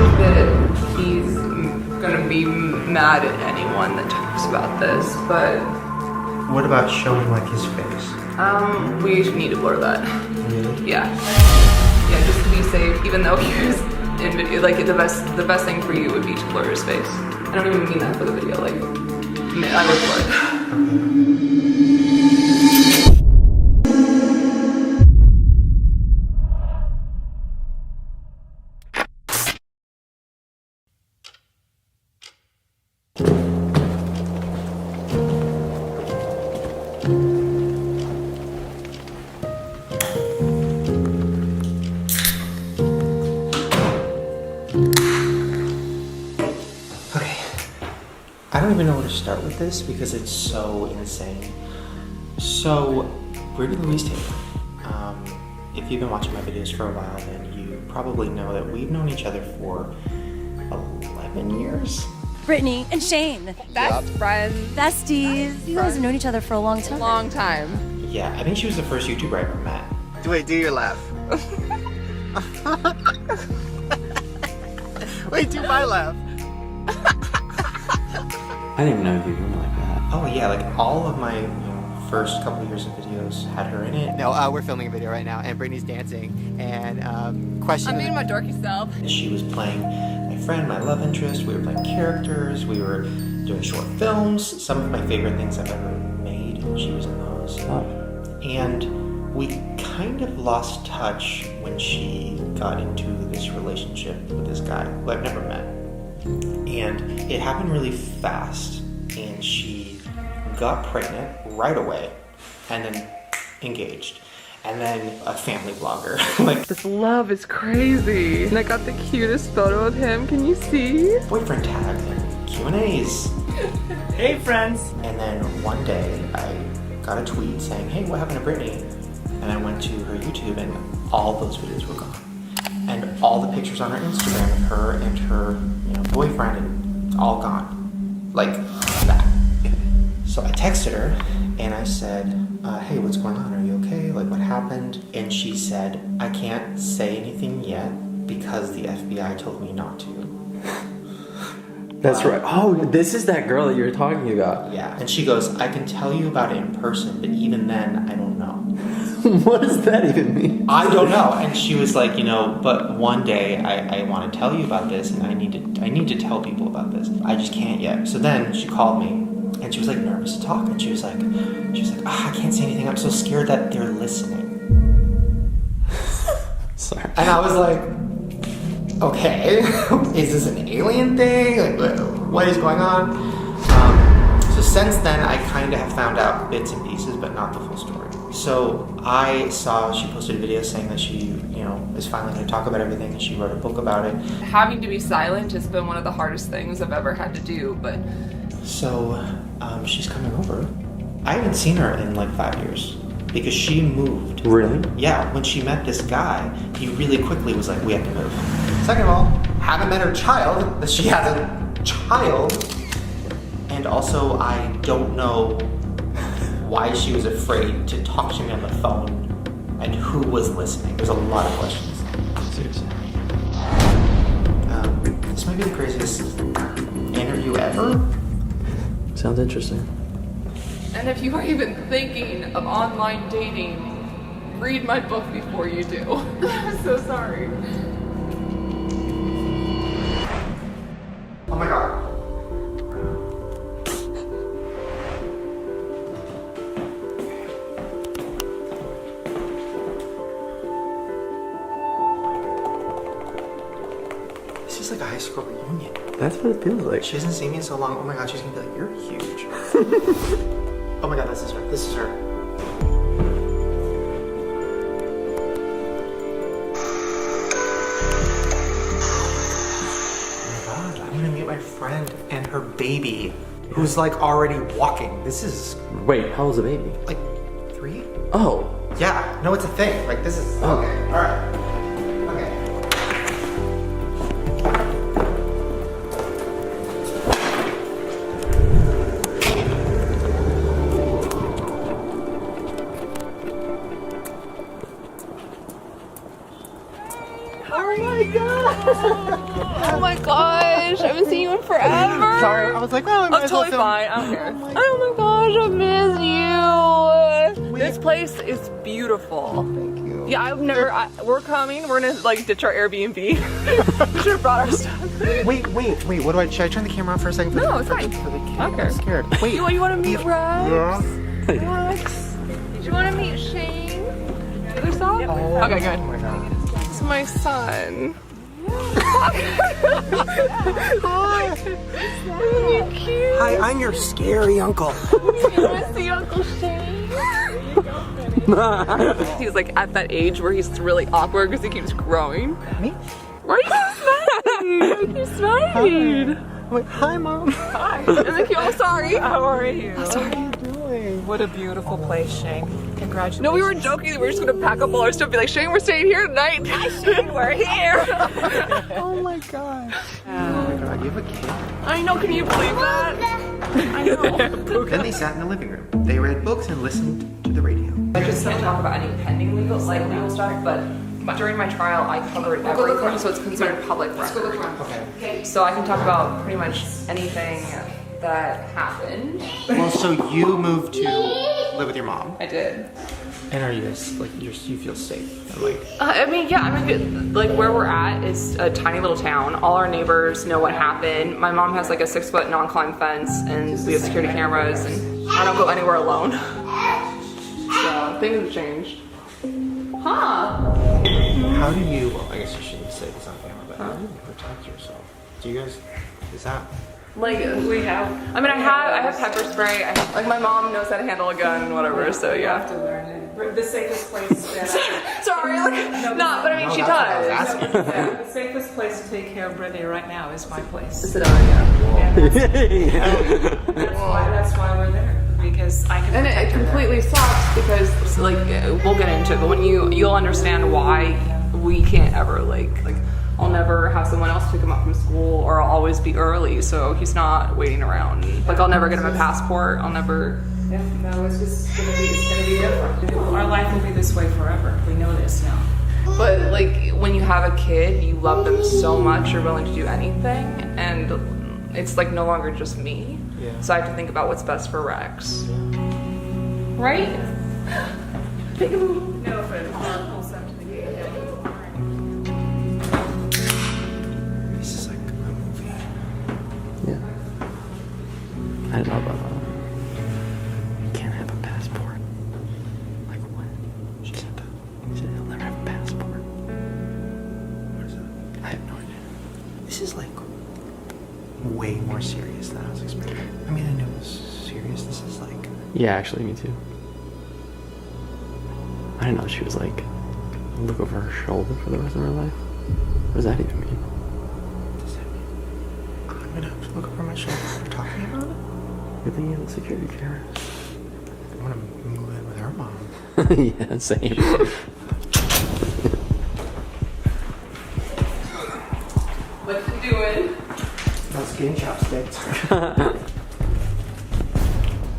think that he's gonna be mad at anyone that talks about this, but... What about showing like his face? We need to blur that. Really? Yeah. Yeah, just to be safe, even though he was in video, like the best thing for you would be to blur his face. I don't even mean that for the video, like, I would blur it. I don't even know where to start with this because it's so insane. So, Brittani Louise tape. If you've been watching my videos for a while, then you probably know that we've known each other for 11 years. Brittani and Shane. Best friends. Besties. You guys have known each other for a long time. Long time. Yeah, I think she was the first YouTuber I ever met. Wait, do your laugh. Wait, do my laugh. I didn't even know you were doing like that. Oh yeah, like all of my first couple years of videos had her in it. No, we're filming a video right now, and Brittani's dancing, and question. I'm being my dorky self. She was playing my friend, my love interest. We were playing characters. We were doing short films. Some of my favorite things I've ever made. She was in those. Oh. And we kind of lost touch when she got into this relationship with this guy who I've never met. And it happened really fast, and she got pregnant right away, and then engaged, and then a family vlogger. Like, This love is crazy. And I got the cutest photo of him, can you see? boyfriend tag and Q&As. Hey, friends. And then one day I got a tweet saying, hey, what happened to Brittani? And I went to her YouTube, and all those videos were gone. And all the pictures on her Instagram of her and her boyfriend, and all gone. Like that. So I texted her and I said, hey, what's going on? Are you okay? Like, what happened? And she said, I can't say anything yet because the FBI told me not to. That's right. Oh, this is that girl that you were talking about. Yeah. And she goes, I can tell you about it in person, but even then, I don't know. What does that even mean? I don't know. And she was like, but one day I want to tell you about this, and I need to tell people about this. I just can't yet. So then she called me, and she was like nervous to talk, and she was like, I can't say anything. I'm so scared that they're listening. Sorry. And I was like, okay, is this an alien thing? Like, what is going on? So since then, I kind of have found out bits and pieces, but not the full story. So I saw she posted a video saying that she, is finally going to talk about everything, and she wrote a book about it. Having to be silent has been one of the hardest things I've ever had to do, but... So, she's coming over. I haven't seen her in like 5 years because she moved. Really? Yeah, when she met this guy, he really quickly was like, we have to move. Second of all, haven't met her child, that she has a child. And also, I don't know why she was afraid to talk to me on the phone and who was listening. There's a lot of questions. Seriously. This might be the craziest interview ever. Sounds interesting. And if you are even thinking of online dating, read my book before you do. I'm so sorry. Oh my god. This is like a high school reunion. That's what it feels like. She hasn't seen me in so long. Oh my god, she's gonna be like, you're huge. Oh my god, this is her. This is her. Oh my god, I'm gonna meet my friend and her baby, who's like already walking. This is Wait, how old's the baby? like 3? Oh. Yeah, no, it's a thing. Like, this is okay. All right. Okay. Oh my god! Oh my gosh, I haven't seen you in forever. Sorry, I was like, oh, I might I'm as well totally film. fine. I don't care. Oh my gosh, I miss you. This place is beautiful. Thank you. Yeah, we're coming. We're gonna like ditch our Airbnb. We should have brought our stuff. Wait. Should I turn the camera on for a second? No, it's fine. For the I kid. don't care. I'm scared. Wait. You want to meet Rex? Yeah. Rex? Did you want to meet Shane? The other side? Oh, Okay, good. Oh my god. This is my son. Hi. Isn't he cute? Hi, I'm your scary uncle. You want to see Uncle Shane? He's like at that age where he's really awkward because he keeps growing. Me? Why are you smiling? Wait, hi, Mom. Hi. And then I'm sorry. How are you? What are you doing? What a beautiful place, Shane. Congratulations. No, we were joking. We were just gonna pack up all our stuff and be like, Shane, we're staying here tonight. Shane, we're here. Oh my god. Oh my god, you have a kid? I know, can you believe that? I know. Then they sat in the living room. They read books and listened to the radio. I just can't talk about any pending legal stuff, but during my trial I covered everything, so it's considered public record. Okay. So I can talk about pretty much anything that happened. Well, so you moved to live with your mom. I did. And are you just, like, you feel safe? And, like, I mean, like where we're at is a tiny little town. All our neighbors know what happened. My mom has like a 6-foot non-climb fence, and we have security cameras, and I don't go anywhere alone. So things have changed. Huh? how do you, well, I guess you shouldn't say this on camera, but how do you protect yourself? Do you guys, is that? Like we have. I mean, I have pepper spray. Like my mom knows how to handle a gun and whatever. So You have yeah. to learn it. The safest place. Sorry, like no, but I mean she that's what I was does. asking. Yeah, the safest place to take care of Brittany right now is my place. Sit down, yeah. And that's why we're there. Because I can And protect it her there. completely sucks because like we'll get into it, but when you'll understand why we can't ever like I'll never have someone else pick him up from school, or I'll always be early so he's not waiting around. Like I'll never get him a passport. I'll never. Yeah, no, it's just gonna be different. Our life will be this way forever. We know this now. But like when you have a kid, you love them so much, you're willing to do anything, and it's like no longer just me. Yeah. So I have to think about what's best for Rex. Right? No, but our whole to the gate. This is like a movie. Yeah. I don't know about that. You can't have a passport. Like what? She said that. She said he'll never have a passport. What is that? I have no idea. This is like way more serious than I was expecting. I mean, I knew it was serious. This is like, Yeah, actually, me too. I didn't know she was like look over her shoulder for the rest of her life. What does that even mean? what does that mean? I'm gonna have to look over my shoulder. We're talking about it. Good thing you have the security camera. I'm gonna move in with her mom. Yeah, same. What you doing? I was getting chopsticks.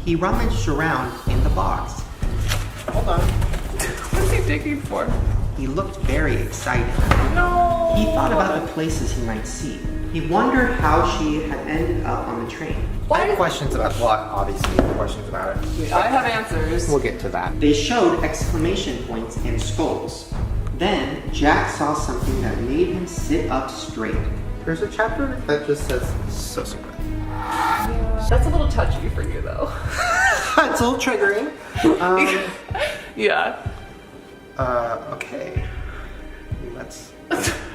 He rummaged around in the box. Hold on. What's he digging for? He looked very excited. No. He thought about the places he might see. He wondered how she had ended up on the train. I have questions about, well, obviously, questions about it. I have answers. We'll get to that. They showed exclamation points and skulls. Then Jack saw something that made him sit up straight. There's a chapter that just says so secret. That's a little touchy for you though. It's a little triggering. Yeah. Okay. Let's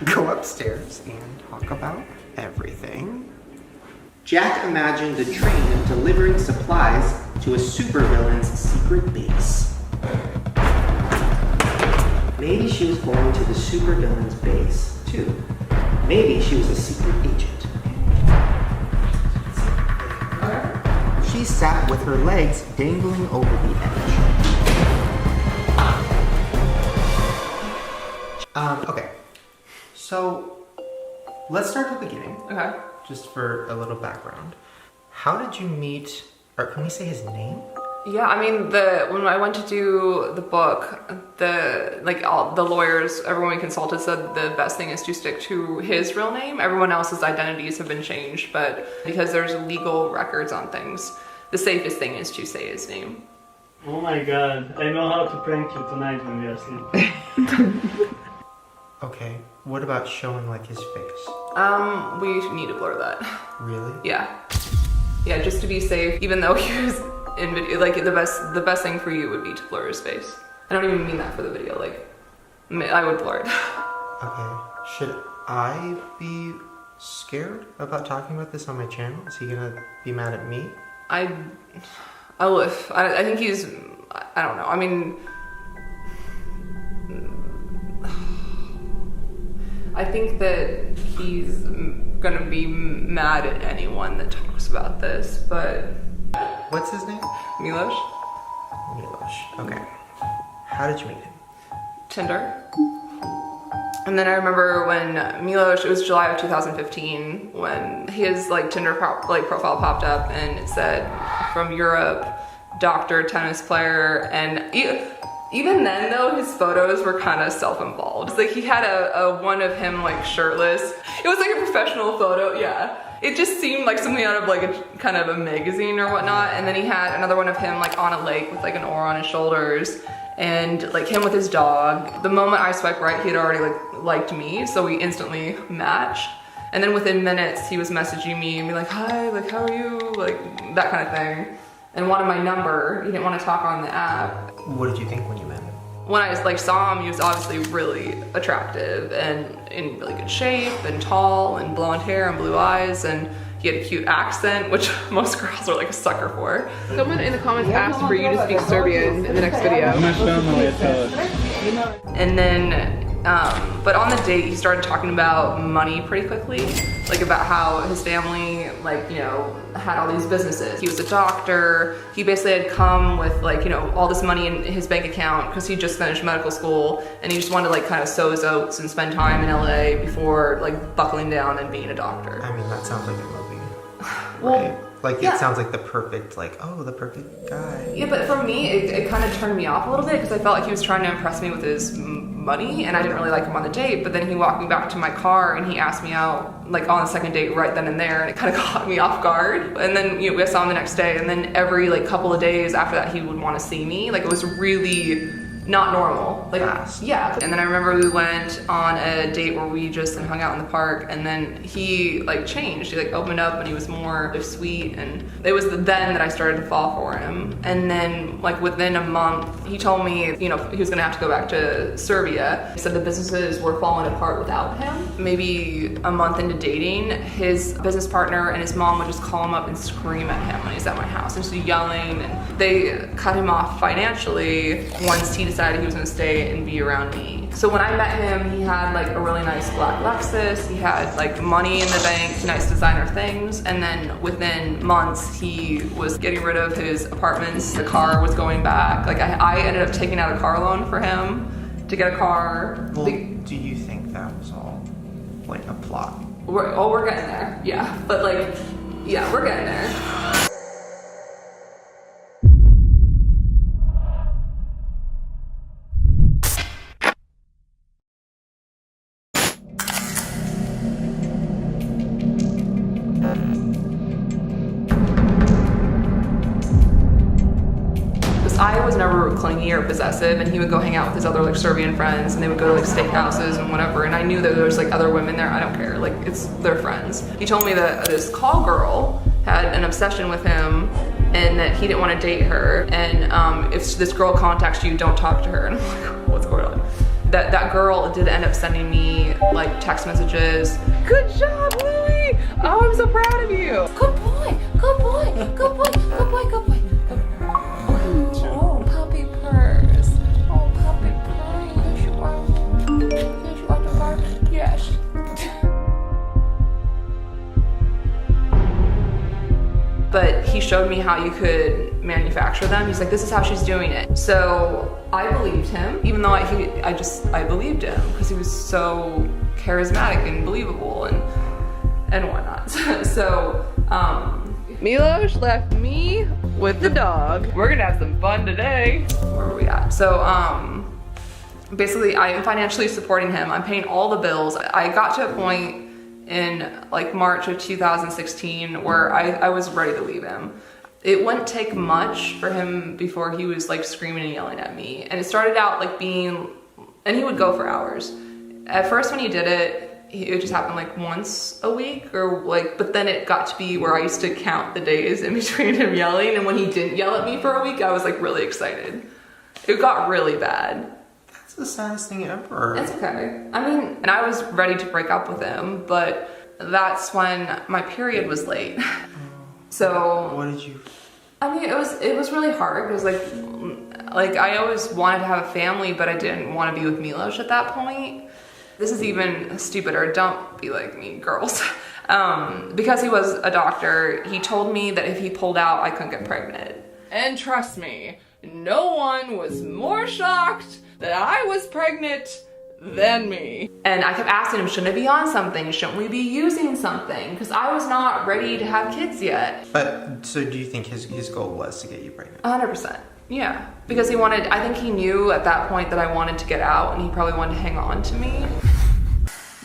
go upstairs and talk about everything. Jack imagined the train delivering supplies to a supervillain's secret base. Maybe she was going to the supervillain's base, too. Maybe she was a secret agent. She sat with her legs dangling over the edge. Okay. So, let's start at the beginning. Okay. Just for a little background. How did you meet, or can we say his name? Yeah, I mean, when I went to do the book, all the lawyers, everyone we consulted said the best thing is to stick to his real name. Everyone else's identities have been changed, but because there's legal records on things, the safest thing is to say his name. Oh my god, I know how to prank you tonight when we are sleeping. Okay, what about showing like his face? We need to blur that. Really? Yeah. Yeah, just to be safe, even though he was in video, like the best thing for you would be to blur his face. I don't even mean that for the video, like, I would blur it. Okay, should I be scared about talking about this on my channel? Is he gonna be mad at me? I think he's, I don't know, I mean, I think that he's gonna be mad at anyone that talks about this, but... What's his name? Miloš. Miloš, okay. How did you meet him? Tinder. And then I remember when Miloš, it was July of 2015, when his Tinder profile popped up and it said, from Europe, doctor, tennis player, and even then though, his photos were kind of self-involved. It's like he had a one of him shirtless. It was like a professional photo, yeah. It just seemed like something out of a kind of a magazine or whatnot. And then he had another one of him on a lake with an oar on his shoulders. And him with his dog. The moment I swiped right, he had already liked me, so we instantly matched. And then within minutes, he was messaging me and be like, hi, how are you? That kind of thing. And wanted my number. He didn't want to talk on the app. What did you think when you met him? When I saw him, he was obviously really attractive and in really good shape and tall and blonde hair and blue eyes, and he had a cute accent, which most girls are a sucker for. Someone in the comments asked for you to speak Serbian in the next video. And then, but on the date, he started talking about money pretty quickly, about how his family, had all these businesses. He was a doctor. He basically had come with all this money in his bank account because he just finished medical school, and he just wanted to kind of sow his oats and spend time in LA before buckling down and being a doctor. I mean, that sounds like a movie. Well, right? yeah. It sounds like the perfect, the perfect guy. Yeah, but for me, it kind of turned me off a little bit because I felt like he was trying to impress me with his money, and I didn't really like him on the date. But then he walked me back to my car and he asked me out on the second date right then and there, and it kind of caught me off guard. And then we saw him the next day, and then every couple of days after that, he would want to see me. It was really not normal. Yeah. And then I remember we went on a date where we just hung out in the park, and then he changed. He opened up and he was more sweet, and it was then that I started to fall for him. And then within a month, he told me, he was gonna have to go back to Serbia. He said the businesses were falling apart without him. Maybe a month into dating, his business partner and his mom would just call him up and scream at him when he's at my house, and just yelling. And they cut him off financially once he decided he was gonna stay and be around me. So when I met him, he had a really nice black Lexus. He had money in the bank, nice designer things. And then within months, he was getting rid of his apartments. The car was going back. I ended up taking out a car loan for him to get a car. Well, do you think that was all a plot? We're getting there. Yeah, but yeah, we're getting there. I was never clingy or possessive, and he would go hang out with his other Serbian friends, and they would go to steakhouses and whatever, and I knew that there was other women there. I don't care, it's their friends. He told me that this call girl had an obsession with him and that he didn't want to date her, and if this girl contacts you, don't talk to her. And I'm like, what's going on? That girl did end up sending me text messages. Good job, Louie! Oh, I'm so proud of you. Good boy, good boy, good boy, good boy, good boy. Oh, puppy purse. Oh, puppy purse. Yes, you are. Yes, you are the bar. Yes. But he showed me how you could manufacture them. He's like, this is how she's doing it. So I believed him, even though I believed him because he was so charismatic and believable and whatnot. So Miloš left me with the dog. We're gonna have some fun today. Where are we at? So, basically I am financially supporting him. I'm paying all the bills. I got to a point in like March of 2016 where I was ready to leave him. It wouldn't take much for him before he was like screaming and yelling at me. And it started out like being, and he would go for hours. At first when he did it, it just happened like once a week or like, but then it got to be where I used to count the days in between him yelling. And when he didn't yell at me for a week, I was like really excited. It got really bad. That's the saddest thing ever. It's okay. I mean, and I was ready to break up with him, but that's when my period was late. So What did you? I mean, it was really hard. It was like I always wanted to have a family, but I didn't want to be with Miloš at that point. This is even stupider. Don't be like me, girls. Because he was a doctor, he told me that if he pulled out, I couldn't get pregnant. And trust me, no one was more shocked that I was pregnant than me. And I kept asking him, shouldn't I be on something? Shouldn't we be using something? Because I was not ready to have kids yet. But so do you think his goal was to get you pregnant? 100%. Yeah. Because he wanted, I think he knew at that point that I wanted to get out and he probably wanted to hang on to me.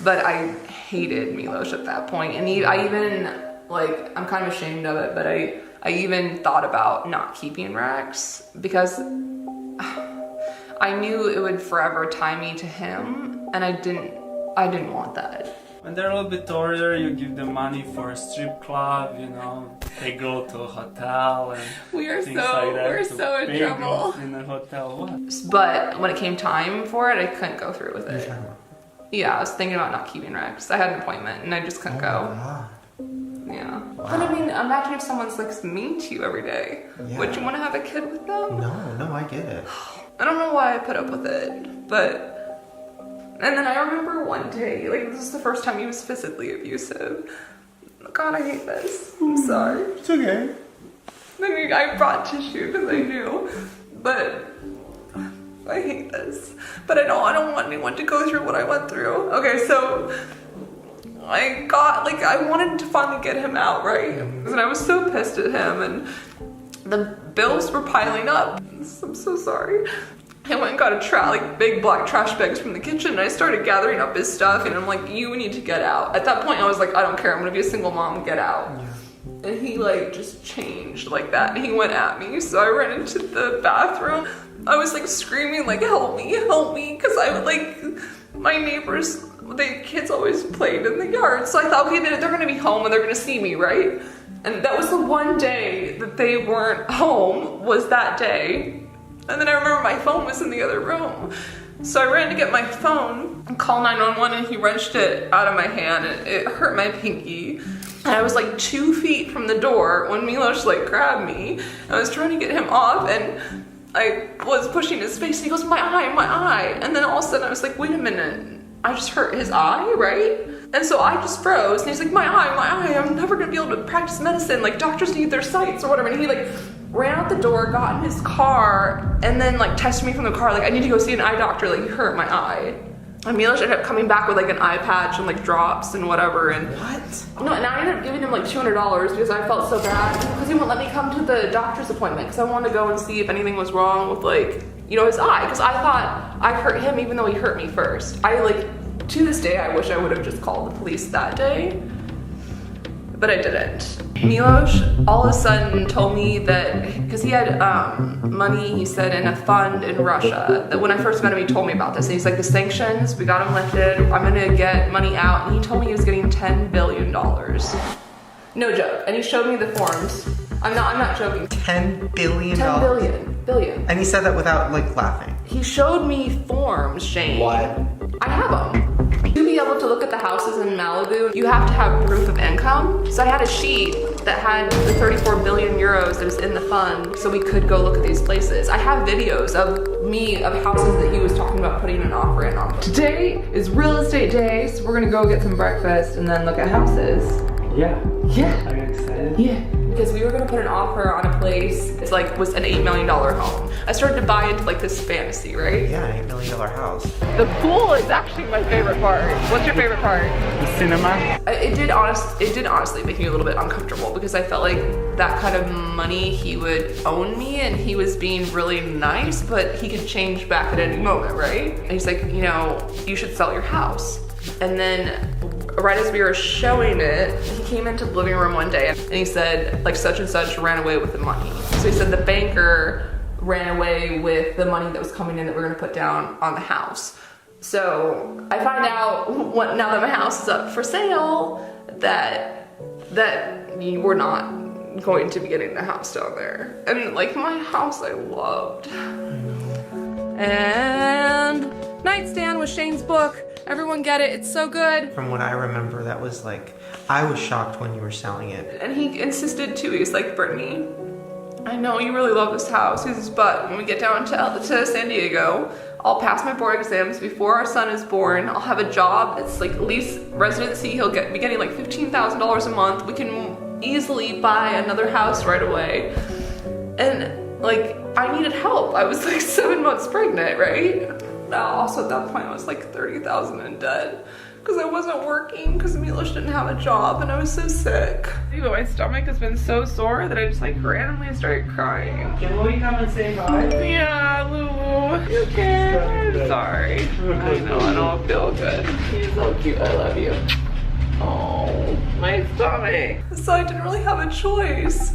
But I hated Miloš at that point. And I even, like, I'm kind of ashamed of it, but I even thought about not keeping Rex because I knew it would forever tie me to him, and I didn't want that. When they're a little bit older, you give them money for a strip club, you know, they go to a hotel and We're things like that. so to in pay trouble. girls in a hotel. What? But when it came time for it, I couldn't go through with it. Yeah, I was thinking about not keeping Rex. I had an appointment, and I just couldn't go. God. Yeah. But I mean, imagine if someone's like mean to you every day. Yeah. Would you want to have a kid with them? No, I get it. I don't know why I put up with it, but, and then I remember one day, like this is the first time he was physically abusive. God, I hate this. I'm sorry. It's okay. I mean, I brought tissue because I knew, but I hate this. But I don't want anyone to go through what I went through. Okay, so I wanted to finally get him out, right? And I was so pissed at him, and the bills were piling up. I'm so sorry. I went and got a big black trash bags from the kitchen, and I started gathering up his stuff, and I'm like, you need to get out. At that point, I was like, I don't care, I'm gonna be a single mom, get out. Yeah. And he like just changed like that, and he went at me, so I ran into the bathroom. I was like screaming like, help me, because I would like, my neighbors, the kids always played in the yard, so I thought, okay, they're gonna be home and they're gonna see me, right? And that was the one day that they weren't home, was that day. And then I remember my phone was in the other room. So I ran to get my phone and call 911, and he wrenched it out of my hand, and it hurt my pinky. And I was like 2 feet from the door when Miloš like grabbed me. I was trying to get him off, and I was pushing his face, and he goes, my eye. And then all of a sudden I was like, wait a minute, I just hurt his eye, right? And so I just froze, and he's like, my eye, I'm never gonna be able to practice medicine, like doctors need their sights or whatever. And he like ran out the door, got in his car, and then like texted me from the car, like, I need to go see an eye doctor, like you hurt my eye. And Miloš ended up coming back with like an eye patch and like drops and whatever. And What? no, and I ended up giving him like $200 because I felt so bad, because he wouldn't let me come to the doctor's appointment because I wanted to go and see if anything was wrong with like, you know, his eye, because I thought I hurt him even though he hurt me first. To this day, I wish I would have just called the police that day, but I didn't. Miloš all of a sudden told me that, because he had money, he said, in a fund in Russia, that when I first met him, he told me about this, and he's like, the sanctions, we got them lifted, I'm gonna get money out, and he told me he was getting $10 billion. No joke, and he showed me the forms. I'm not joking. $10 billion? 10 billion. And he said that without like laughing. He showed me forms, Shane. What? I have them. To be able to look at the houses in Malibu, you have to have proof of income. So I had a sheet that had the 34 billion euros that was in the fund, so we could go look at these places. I have videos of houses that he was talking about putting an offer in on. Today is real estate day, so we're gonna go get some breakfast and then look at houses. Yeah. Yeah. Are you excited? Yeah. because we were gonna put an offer on a place. It's like was an $8 million home. I started to buy into like this fantasy, right? Yeah, an $8 million house. The pool is actually my favorite part. What's your favorite part? The cinema. It did honestly make me a little bit uncomfortable because I felt like that kind of money he would own me and he was being really nice, but he could change back at any moment, right? And he's like, you know, you should sell your house. And then right as we were showing it, he came into the living room one day and he said like such and such ran away with the money. So he said the banker ran away with the money that was coming in that we're gonna put down on the house. So I find out now that my house is up for sale that we're not going to be getting a house down there. And like my house I loved. And Nightstand was Shane's book. Everyone get it, it's so good. From what I remember, that was like, I was shocked when you were selling it. And he insisted too, he's like, Brittany, I know you really love this house, but when we get down to San Diego, I'll pass my board exams before our son is born. I'll have a job that's like at least residency. He'll be getting like $15,000 a month. We can easily buy another house right away. And like, I needed help. I was like 7 months pregnant, right? Also at that point I was like 30,000 in debt because I wasn't working because Miloš didn't have a job and I was so sick. But my stomach has been so sore that I just like randomly started crying. Can we come and say hi? Yeah, Lulu. You okay? I'm sorry. I know, I don't feel good. He's so cute, I love you. Oh, my stomach. So I didn't really have a choice.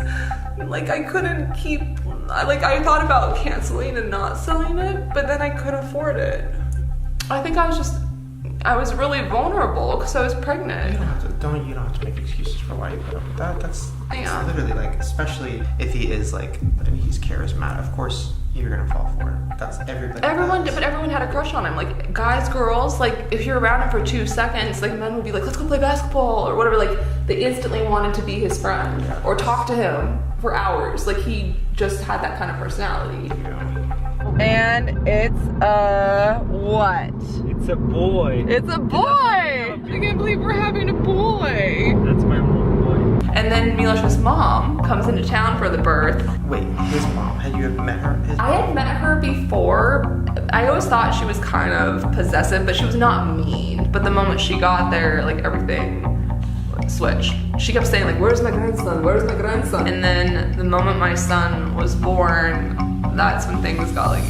Like I couldn't keep, I thought about canceling and not selling it, but then I couldn't afford it. I think I was really vulnerable because I was pregnant. You don't have to make excuses for why you put up with that. That's Yeah. literally like, especially if he is like, and he's charismatic, of course you're gonna fall for it. That's everybody. But everyone had a crush on him. Like guys, girls, like if you're around him for 2 seconds, like men would be like, let's go play basketball or whatever. Like they instantly wanted to be his friend or talk to him for hours. Like he just had that kind of personality. And it's a what? It's a boy. It's a boy! I can't believe we're having a boy. That's my little boy. And then Miloš's mom comes into town for the birth. Wait, his mom, had you met her? I had met her before. I always thought she was kind of possessive, but she was not mean. But the moment she got there, like everything switched. She kept saying like, where's my grandson? Where's my grandson? And then the moment my son was born, that's when things got like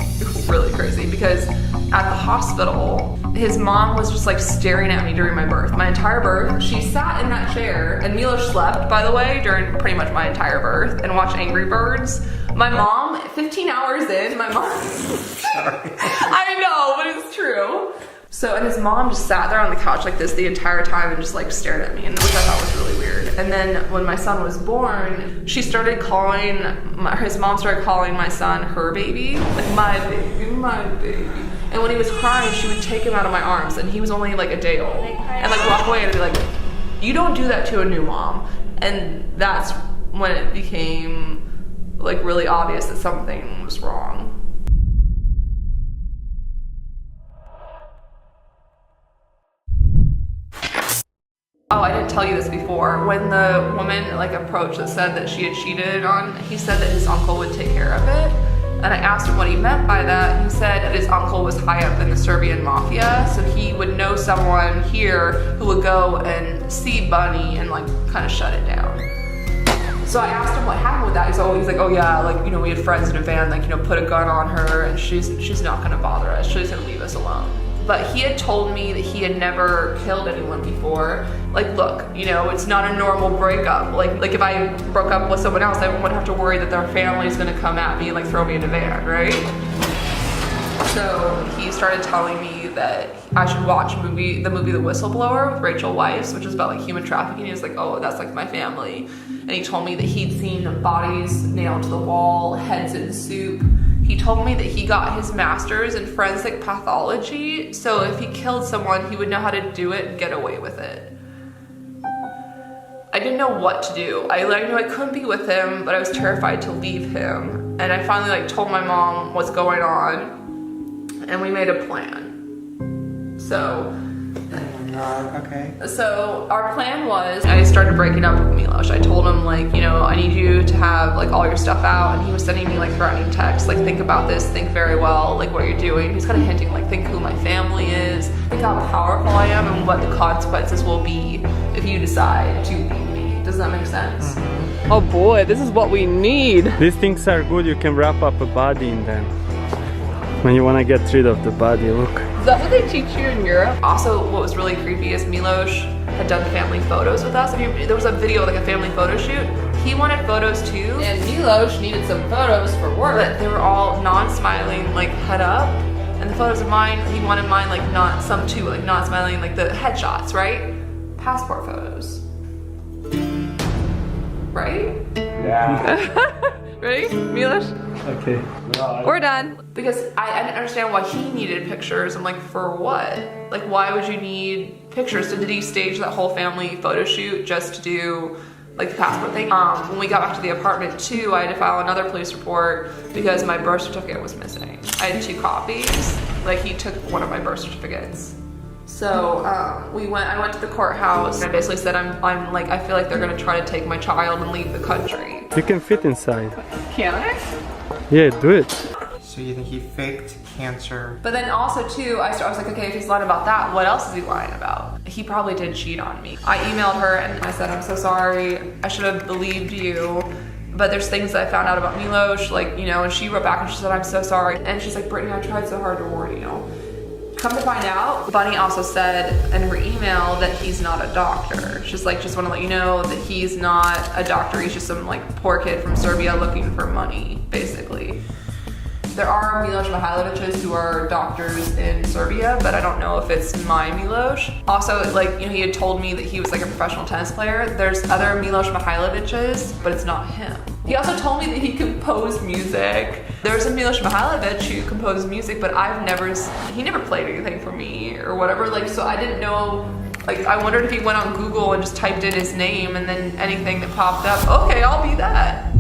really crazy because at the hospital, his mom was just like staring at me during my birth. My entire birth, she sat in that chair and Miloš slept, by the way, during pretty much my entire birth and watched Angry Birds. My mom, 15 hours in, my mom, Sorry. I know, but it's true. So, and his mom just sat there on the couch like this the entire time and just like stared at me, and which I thought was really weird. And then when my son was born, she started calling, his mom started calling my son her baby, like my baby, my baby. And when he was crying, she would take him out of my arms, and he was only like a day old, and like walk away and be like, you don't do that to a new mom. And that's when it became like really obvious that something was wrong. Oh, I didn't tell you this before. When the woman like approached that said that she had cheated on, he said that his uncle would take care of it. And I asked him what he meant by that. He said that his uncle was high up in the Serbian mafia, so he would know someone here who would go and see Bunny and like kind of shut it down. So I asked him what happened with that. He's like, oh yeah, like, you know, we had friends in a van, like, you know, put a gun on her and she's not gonna bother us. She's gonna leave us alone. But he had told me that he had never killed anyone before. Like, look, you know, it's not a normal breakup. Like if I broke up with someone else, I wouldn't have to worry that their family's gonna come at me and like throw me in a van, right? So he started telling me that I should watch the movie The Whistleblower with Rachel Weisz, which is about like human trafficking. He was like, oh, that's like my family. And he told me that he'd seen bodies nailed to the wall, heads in soup. He told me that he got his master's in forensic pathology, so if he killed someone, he would know how to do it and get away with it. I didn't know what to do. I knew I couldn't be with him, but I was terrified to leave him. And I finally like told my mom what's going on, and we made a plan. So, God, okay. So our plan was, I started breaking up with Miloš. I told him like, you know, I need you to have like all your stuff out, and he was sending me like threatening texts, like think about this, think very well, like what you're doing. He's kind of hinting like think who my family is, think how powerful I am, and what the consequences will be if you decide to leave me. Does that make sense? Oh boy, this is what we need. These things are good. You can wrap up a body in them. When you want to get rid of the body, look. Is that what they teach you in Europe? Also, what was really creepy is Miloš had done family photos with us. There was a video, like a family photo shoot. He wanted photos too. And Miloš needed some photos for work. But they were all non-smiling, like head up. And the photos of mine, he wanted mine like not, some too, like not smiling, like the headshots, right? Passport photos. Right? Yeah. Ready, Miloš? Okay. We're done. Because I didn't understand why he needed pictures. I'm like, for what? Like, why would you need pictures? So did he stage that whole family photo shoot just to do like the passport thing? When we got back to the apartment too, I had to file another police report because my birth certificate was missing. I had 2 copies. Like, he took one of my birth certificates. So I went to the courthouse and I basically said I'm like, I feel like they're gonna try to take my child and leave the country. You can fit inside. Can I? Yeah, do it. So you think he faked cancer? But then also too, I was like, okay, if he's lying about that, what else is he lying about? He probably did cheat on me. I emailed her and I said, I'm so sorry, I should have believed you. But there's things that I found out about Miloš, like, you know, and she wrote back and she said, I'm so sorry. And she's like, Brittany, I tried so hard to warn you. Come to find out, Bunny also said in her email that he's not a doctor. She's like, just want to let you know that he's not a doctor. He's just some like poor kid from Serbia looking for money, basically. There are Miloš Mihajlovićs who are doctors in Serbia, but I don't know if it's my Miloš. Also, like, you know, he had told me that he was like a professional tennis player. There's other Miloš Mihajlovićs, but it's not him. He also told me that he composed music. There's a Miloš Mihajlović who composed music, but he never played anything for me or whatever. Like, so I didn't know, like, I wondered if he went on Google and just typed in his name and then anything that popped up, okay, I'll be that.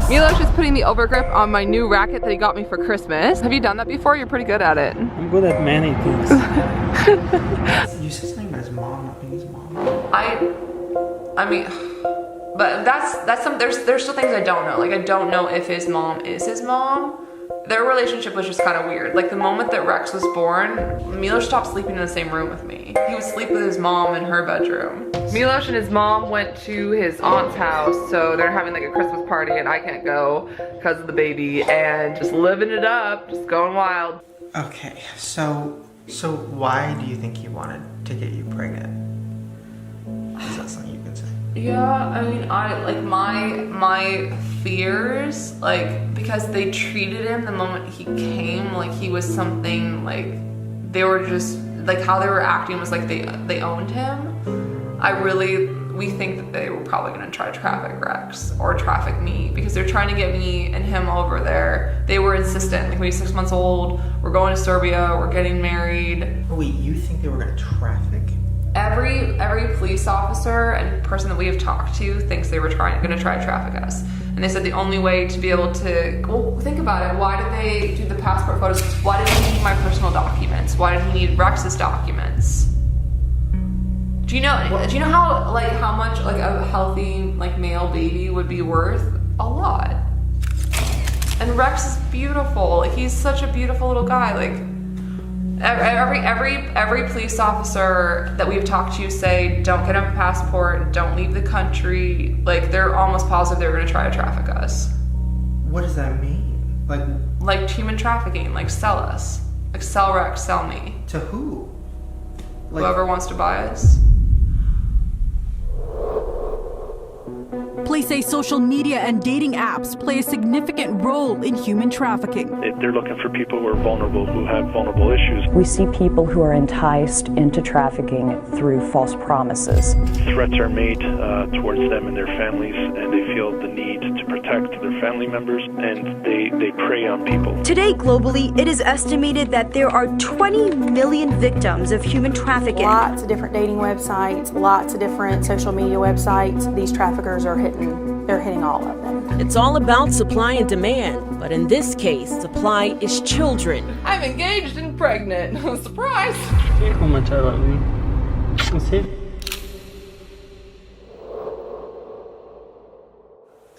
Miloš is putting the overgrip on my new racket that he got me for Christmas. Have you done that before? You're pretty good at it. I'm good at many things. You said something about his mom not being his mom. I mean, but that's some, there's still things I don't know. Like, I don't know if his mom is his mom. Their relationship was just kind of weird. Like, the moment that Rex was born, Miloš stopped sleeping in the same room with me. He would sleep with his mom in her bedroom. Miloš and his mom went to his aunt's house, so they're having like a Christmas party and I can't go because of the baby, and just living it up, just going wild. Okay, so why do you think he wanted to get you pregnant? Is that something you can say? Yeah, I mean, my fears, like, because they treated him the moment he came like he was something, like, they were just, like, how they were acting was like they owned him. We think that they were probably gonna try to traffic Rex or traffic me because they're trying to get me and him over there. They were insistent, like, when he's 6 months old, we're going to Serbia, we're getting married. Wait, you think they were gonna traffic? Every police officer and person that we have talked to thinks they were gonna try to traffic us. And they said the only way to be able to, well, think about it. Why did they do the passport photos? Why did he need my personal documents? Why did he need Rex's documents? Do you know how much like a healthy like male baby would be worth? A lot. And Rex is beautiful. Like, he's such a beautiful little guy. Like, every police officer that we've talked to say don't get him a passport, don't leave the country. Like, they're almost positive they're gonna try to traffic us. What does that mean? Like human trafficking, like sell us. Like, sell Rex, sell me. To who? Like, whoever wants to buy us. Police say social media and dating apps play a significant role in human trafficking. They're looking for people who are vulnerable, who have vulnerable issues. We see people who are enticed into trafficking through false promises. Threats are made towards them and their families, and they feel the need to protect their family members, and they prey on people. Today, globally, it is estimated that there are 20 million victims of human trafficking. Lots of different dating websites, lots of different social media websites. These traffickers are hitting all of them. It's all about supply and demand, but in this case, supply is children. I'm engaged and pregnant. Surprise! How much I love you.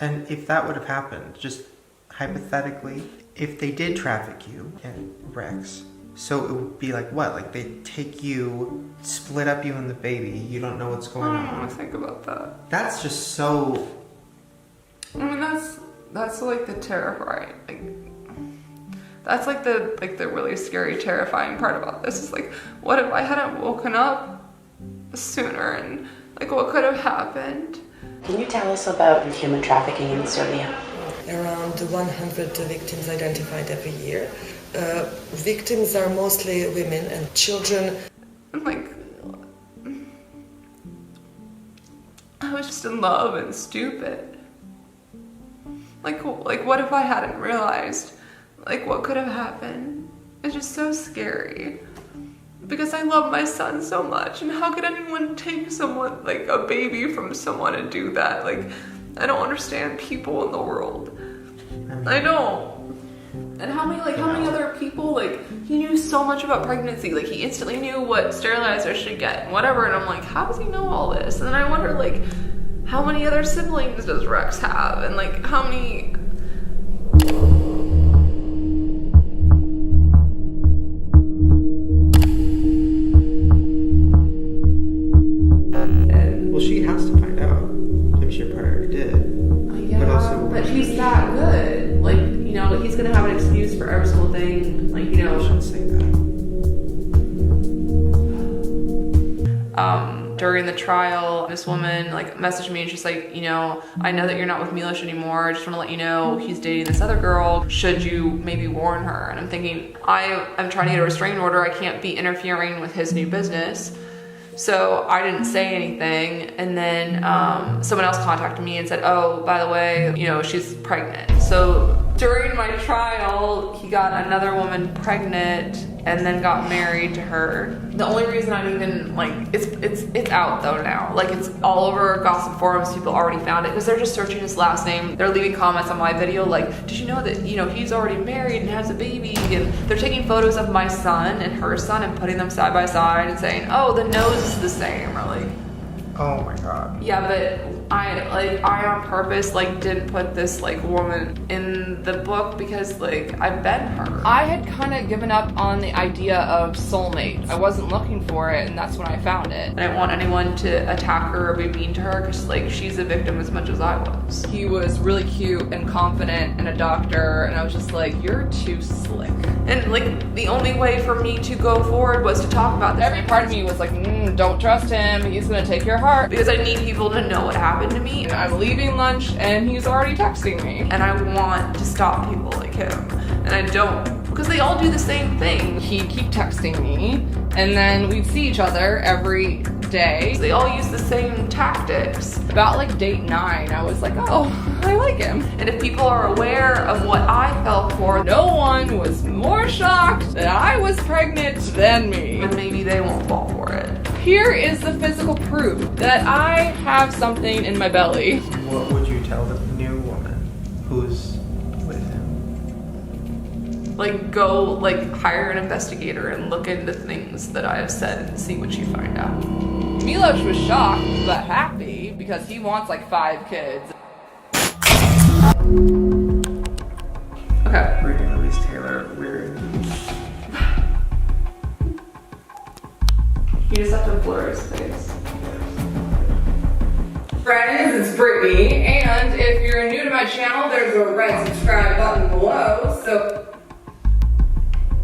And if that would have happened, just hypothetically, if they did traffic you in Rex, so it would be like what? Like they take you, split up you and the baby, you don't know what's going on. I don't want to think about that. That's just so... I mean, that's like the terrifying, like, that's like the really scary, terrifying part about this is like, what if I hadn't woken up sooner and like what could have happened? Can you tell us about human trafficking in Serbia? Around 100 victims identified every year. Victims are mostly women and children. Like, I was just in love and stupid. Like what if I hadn't realized, like what could have happened? It's just so scary. Because I love my son so much, and how could anyone take someone, like a baby from someone and do that? Like, I don't understand people in the world. I don't. And how many other people, like, he knew so much about pregnancy, like he instantly knew what sterilizer should get and whatever, and I'm like, how does he know all this? And then I wonder, like, how many other siblings does Rex have? And like, how many... Well, she has to find out. Maybe she probably already did. Yeah, but he's that good. Like, you know, he's gonna have an excuse for every single thing. Like, you know... I shouldn't say that. During the trial, this woman like messaged me and she's like, you know, I know that you're not with Miloš anymore. I just want to let you know he's dating this other girl. Should you maybe warn her? And I'm thinking, I'm trying to get a restraining order. I can't be interfering with his new business. So I didn't say anything. And then someone else contacted me and said, oh, by the way, you know, she's pregnant. So during my trial, he got another woman pregnant and then got married to her. The only reason I'm even like, it's out though now. Like it's all over gossip forums, people already found it because they're just searching his last name. They're leaving comments on my video like, did you know that, you know, he's already married and has a baby? And they're taking photos of my son and her son and putting them side by side and saying, oh, the nose is the same, or like, oh my god. yeah, but I on purpose like didn't put this like woman in the book because like I've been her. I had kind of given up on the idea of soulmate. I wasn't looking for it, and that's when I found it. I didn't want anyone to attack her or be mean to her because like she's a victim as much as I was. He was really cute and confident and a doctor, and I was just like, you're too slick. And like the only way for me to go forward was to talk about this. Every part of me was like, don't trust him. He's gonna take your heart, because I need people to know what happened to me. And I'm leaving lunch and he's already texting me. And I want to stop people like him. And I don't, because they all do the same thing. He'd keep texting me and then we'd see each other every day. They all use the same tactics. About like date 9, I was like, oh, I like him. And if people are aware of what I fell for, no one was more shocked that I was pregnant than me. And maybe they won't fall for it. Here is the physical proof that I have something in my belly. What would you tell the new woman who's with him? Like, go, like, hire an investigator and look into things that I have said and see what you find out. Miloš was shocked, but happy, because he wants, like, 5 kids. Okay. Brittani Louise Taylor, weird. You just have to blur his face. Friends, it's Brittany, and if you're new to my channel, there's a red subscribe button below, so...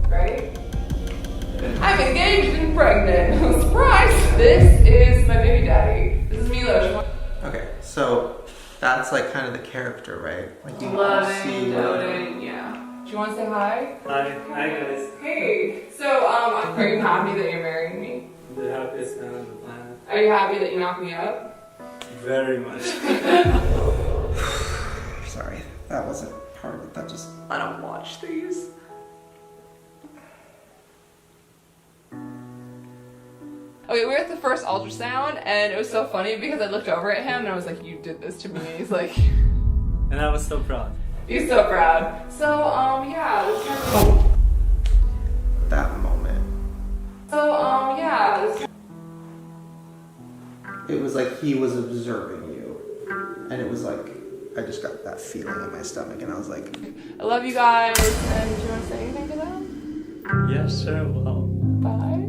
Right? I'm engaged and pregnant. Surprise! This is my baby daddy. This is Miloš. Okay, so that's like kind of the character, right? Like you Loving, doting, yeah. Do you want to say hi? Hi guys. Hey, so are you happy that you're marrying me? The happiest man on the planet. Are you happy that you knocked me up? Very much. Sorry, that wasn't part of it. That just... I don't watch these. Okay, we were at the first ultrasound, and it was so funny because I looked over at him and I was like, you did this to me. He's like... And I was so proud. He's so proud. So, yeah, this kind of... Oh. That moment. So, yeah, this... It was like he was observing you. And it was like, I just got that feeling in my stomach and I was like, I love you guys. And do you want to say anything to them? Yes, sir. Well, Bye.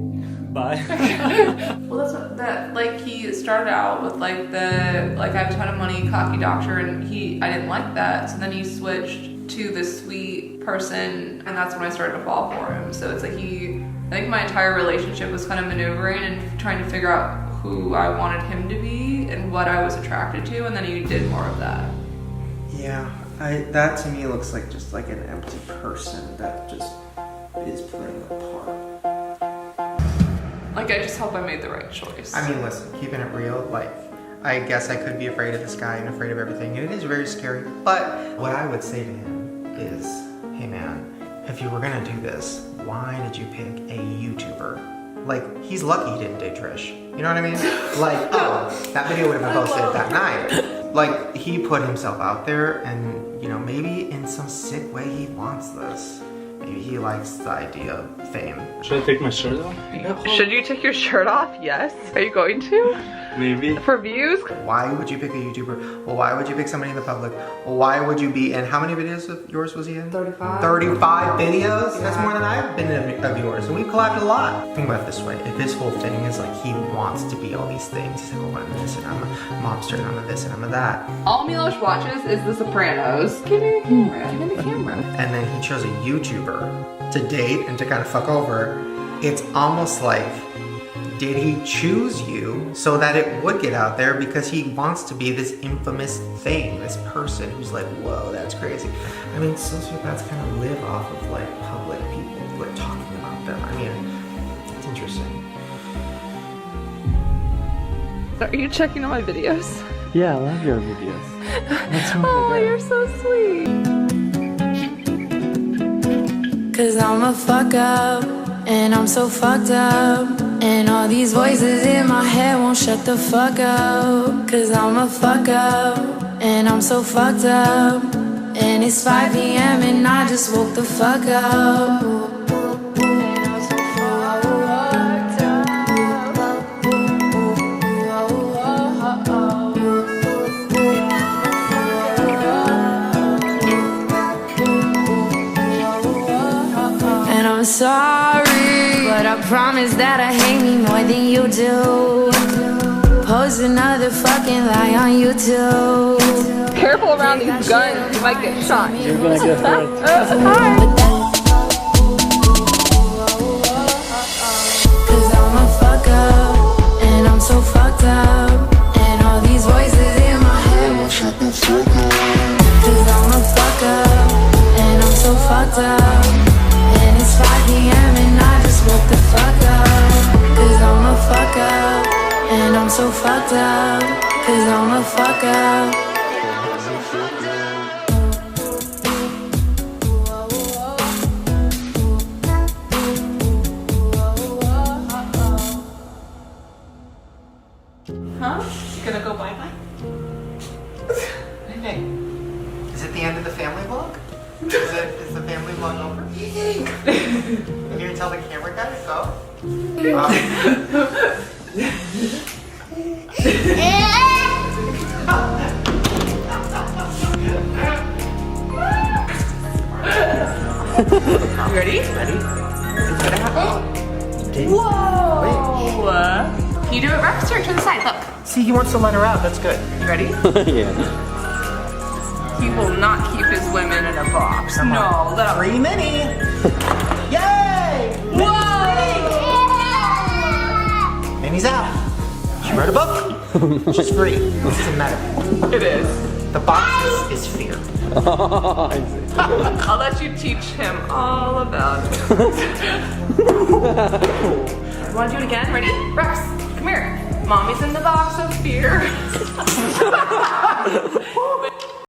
bye. Well, that's what that, like, he started out with like I have a ton of money, cocky doctor, and I didn't like that. So then he switched to this sweet person, and that's when I started to fall for him. So it's like I think my entire relationship was kind of maneuvering and trying to figure out who I wanted him to be and what I was attracted to, and then he did more of that. yeah, that to me looks like just like an empty person that just is playing a part. Like, I just hope I made the right choice. I mean, listen, keeping it real, like, I guess I could be afraid of this guy and afraid of everything, and it is very scary. But what I would say to him is, hey man, if you were gonna do this, why did you pick a YouTuber? Like, he's lucky he didn't date Trish. You know what I mean? Like, oh, that video would have been posted that night. Like, he put himself out there, and, you know, maybe in some sick way he wants this. Maybe he likes the idea of fame. Should I take my shirt off? Should you take your shirt off? Yes. Are you going to? Maybe. For views? Why would you pick a YouTuber? Well, why would you pick somebody in the public? Well, why would you be in, how many videos of yours was he in? 35. 35 videos? That's more than I've been in of yours, and we've collabed a lot. Think about it this way, if his whole thing is like he wants to be all these things, he's like, oh, I'm this, and I'm a mobster, and I'm a this, and I'm a that. All Miloš watches is The Sopranos. Give me the camera. Give me the camera. And then he chose a YouTuber to date and to kind of fuck over. It's almost like, did he choose you so that it would get out there because he wants to be this infamous thing, this person who's like, whoa, that's crazy. I mean, sociopaths kind of live off of like public people, like talking about them. I mean, it's interesting. Are you checking out my videos? Yeah, I love your videos. What's wrong Oh, with that? you're so sweet. Cause I'm a fuck up, and I'm so fucked up. And all these voices in my head won't shut the fuck up. Cause I'm a fuck up, and I'm so fucked up. And it's 5 p.m. and I just woke the fuck up. I'm sorry, but I promise that I hate me more than you do. Post another fucking lie on YouTube. Careful around these guns, you might get shot. You're gonna get hurt. Cause I'm a fuck up, and I'm so fucked up. And all these voices in my head will shut the fuck up. Cause I'm a fuck up, and I'm so fucked up. And it's 5 p.m. and I just woke the fuck up. Cause I'm a fuck up, and I'm so fucked up. Cause I'm a fuck up. Huh? You gonna go bye-bye? Hey, is it the end of the family vlog? Is the family vlog over? You're gonna tell the camera guy to go? You ready? Ready? It's gonna happen. Whoa! Can you do it, Rex? Turn to the side, look. See, he wants to let her out, that's good. You ready? Yeah. He will not keep his women in a box. Come on. No, that'll... Free Minnie! Yay! Whoa! Minnie's out. She wrote a book. She's free. This isn't matter. It is. The box is fear. I see. I'll let you teach him all about it. You wanna do it again? Ready? Rex, come here. Mommy's in the box of fear.